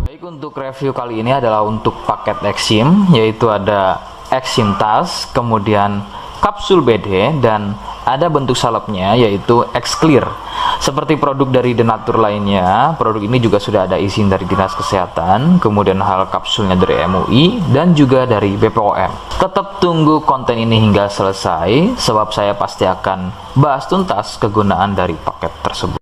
Baik, untuk review kali ini adalah untuk paket Exim, yaitu ada Exim Tas, kemudian kapsul BD, dan ada bentuk salepnya yaitu X-Clear. Seperti produk dari Denatur lainnya, produk ini juga sudah ada izin dari Dinas Kesehatan, kemudian hal kapsulnya dari MUI, dan juga dari BPOM. Tetap tunggu konten ini hingga selesai, sebab saya pasti akan bahas tuntas kegunaan dari paket tersebut.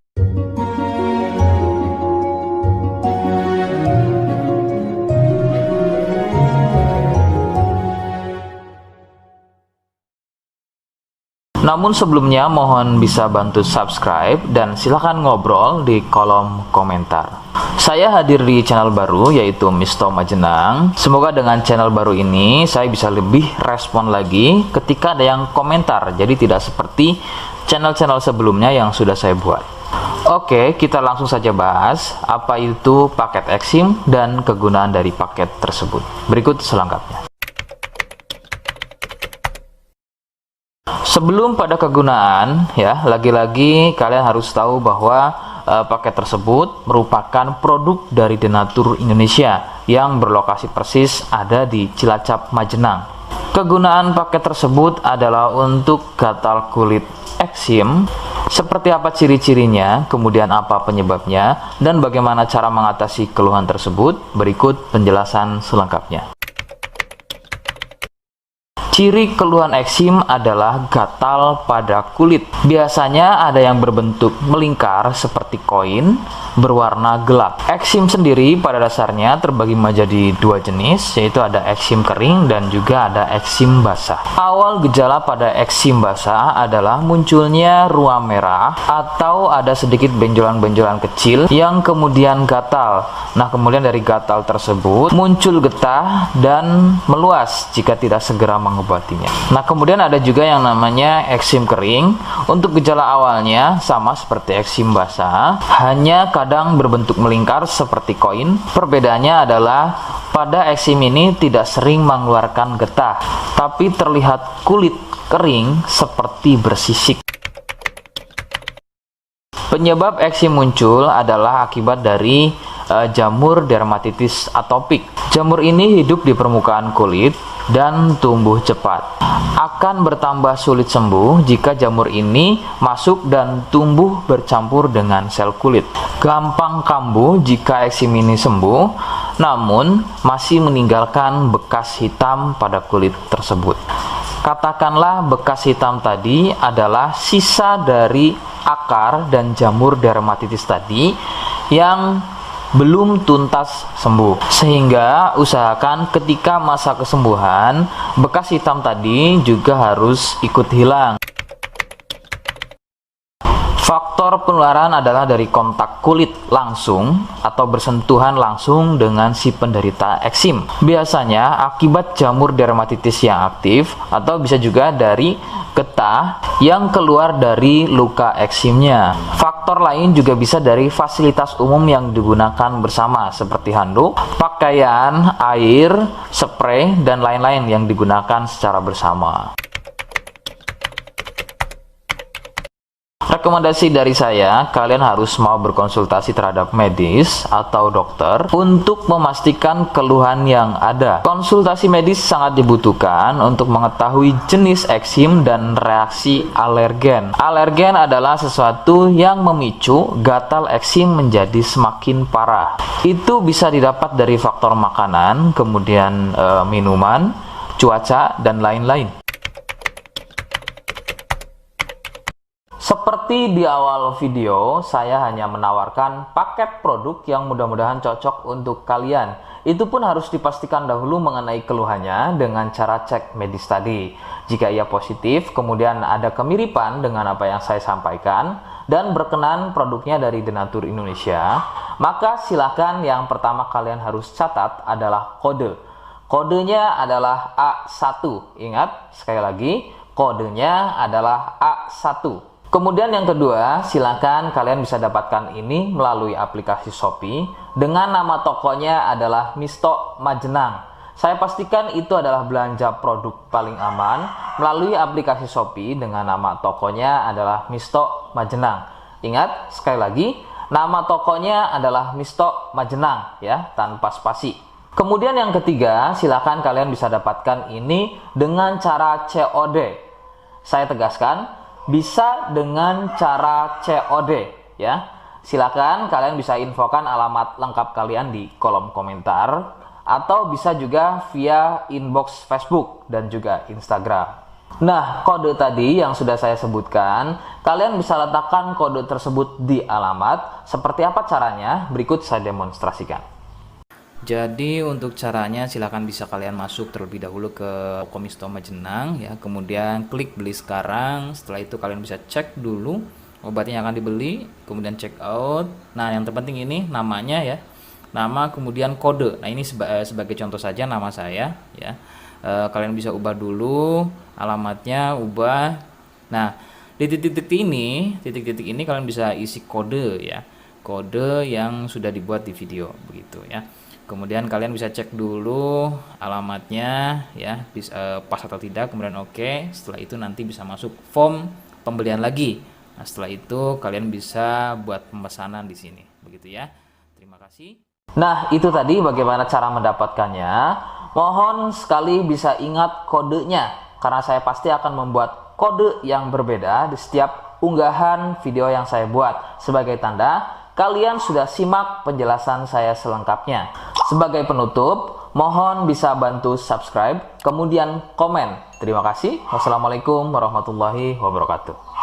Namun sebelumnya mohon bisa bantu subscribe dan silahkan ngobrol di kolom komentar. Saya hadir di channel baru yaitu Misto Majenang. Semoga dengan channel baru ini saya bisa lebih respon lagi ketika ada yang komentar. Jadi tidak seperti channel-channel sebelumnya yang sudah saya buat. Oke, kita langsung saja bahas apa itu paket Exim dan kegunaan dari paket tersebut. Berikut selengkapnya. Sebelum pada kegunaan, ya, lagi-lagi kalian harus tahu bahwa paket tersebut merupakan produk dari Denatur Indonesia yang berlokasi persis ada di Cilacap, Majenang. Kegunaan paket tersebut adalah untuk gatal kulit eksim. Seperti apa ciri-cirinya, kemudian apa penyebabnya, dan bagaimana cara mengatasi keluhan tersebut. Berikut penjelasan selengkapnya. Ciri keluhan eksim adalah gatal pada kulit. Biasanya ada yang berbentuk melingkar seperti koin, berwarna gelap. Eksim sendiri pada dasarnya terbagi menjadi dua jenis, yaitu ada eksim kering dan juga ada eksim basah. Awal gejala pada eksim basah adalah munculnya ruam merah atau ada sedikit benjolan-benjolan kecil yang kemudian gatal. Nah, kemudian dari gatal tersebut muncul getah dan meluas jika tidak segera mengobatinya. Nah, kemudian ada juga yang namanya eksim kering. Untuk gejala awalnya sama seperti eksim basah, hanya kadang berbentuk melingkar seperti koin. Perbedaannya adalah pada eksim ini tidak sering mengeluarkan getah, tapi terlihat kulit kering seperti bersisik. Penyebab eksim muncul adalah akibat dari jamur dermatitis atopik. Jamur ini hidup di permukaan kulit dan tumbuh cepat. Akan bertambah sulit sembuh jika jamur ini masuk dan tumbuh bercampur dengan sel kulit. Gampang kambuh jika eksim ini sembuh, namun masih meninggalkan bekas hitam pada kulit tersebut. Katakanlah bekas hitam tadi adalah sisa dari akar dan jamur dermatitis tadi yang belum tuntas sembuh, sehingga usahakan ketika masa kesembuhan bekas hitam tadi juga harus ikut hilang. Faktor penularan adalah dari kontak kulit langsung atau bersentuhan langsung dengan si penderita eksim. Biasanya akibat jamur dermatitis yang aktif atau bisa juga dari getah yang keluar dari luka eksimnya. Faktor lain juga bisa dari fasilitas umum yang digunakan bersama seperti handuk, pakaian, air, spray, dan lain-lain yang digunakan secara bersama. Rekomendasi dari saya, kalian harus mau berkonsultasi terhadap medis atau dokter untuk memastikan keluhan yang ada. Konsultasi medis sangat dibutuhkan untuk mengetahui jenis eksim dan reaksi alergen. Alergen adalah sesuatu yang memicu gatal eksim menjadi semakin parah. Itu bisa didapat dari faktor makanan, kemudian minuman, cuaca, dan lain-lain. Seperti di awal video, saya hanya menawarkan paket produk yang mudah-mudahan cocok untuk kalian. Itu pun harus dipastikan dahulu mengenai keluhannya dengan cara cek medis tadi. Jika ia positif, kemudian ada kemiripan dengan apa yang saya sampaikan, dan berkenan produknya dari Denatur Indonesia, maka silakan yang pertama kalian harus catat adalah kode. Kodenya adalah A1. Ingat, sekali lagi, kodenya adalah A1. Kemudian yang kedua, silakan kalian bisa dapatkan ini melalui aplikasi Shopee dengan nama tokonya adalah Misto Majenang. Saya pastikan itu adalah belanja produk paling aman melalui aplikasi Shopee dengan nama tokonya adalah Misto Majenang. Ingat, sekali lagi, Nama tokonya adalah Misto Majenang ya, tanpa spasi. Kemudian yang ketiga, silakan kalian bisa dapatkan ini dengan cara COD. Saya tegaskan, bisa dengan cara COD ya. Silakan kalian bisa infokan alamat lengkap kalian di kolom komentar atau bisa juga via inbox Facebook dan juga Instagram. Nah, kode tadi yang sudah saya sebutkan, kalian bisa letakkan kode tersebut di alamat. Seperti apa caranya? Berikut saya demonstrasikan. Jadi untuk caranya silakan bisa kalian masuk terlebih dahulu ke toko Misto Majenang ya, kemudian klik beli sekarang. Setelah itu kalian bisa cek dulu obatnya yang akan dibeli, kemudian check out. Nah, yang terpenting ini namanya ya, nama kemudian kode. Nah, ini sebagai contoh saja nama saya ya. Kalian bisa ubah dulu alamatnya, ubah. Nah, di titik-titik ini kalian bisa isi kode ya, kode yang sudah dibuat di video begitu ya. Kemudian kalian bisa cek dulu alamatnya ya, pas atau tidak, kemudian oke. Setelah itu nanti bisa masuk form pembelian lagi. Nah, setelah itu kalian bisa buat pemesanan di sini, begitu ya. Terima kasih. Nah, itu tadi bagaimana cara mendapatkannya. Mohon sekali bisa ingat kodenya, karena saya pasti akan membuat kode yang berbeda di setiap unggahan video yang saya buat. Sebagai tanda, kalian sudah simak penjelasan saya selengkapnya. Sebagai penutup, mohon bisa bantu subscribe, kemudian komen. Terima kasih. Wassalamualaikum warahmatullahi wabarakatuh.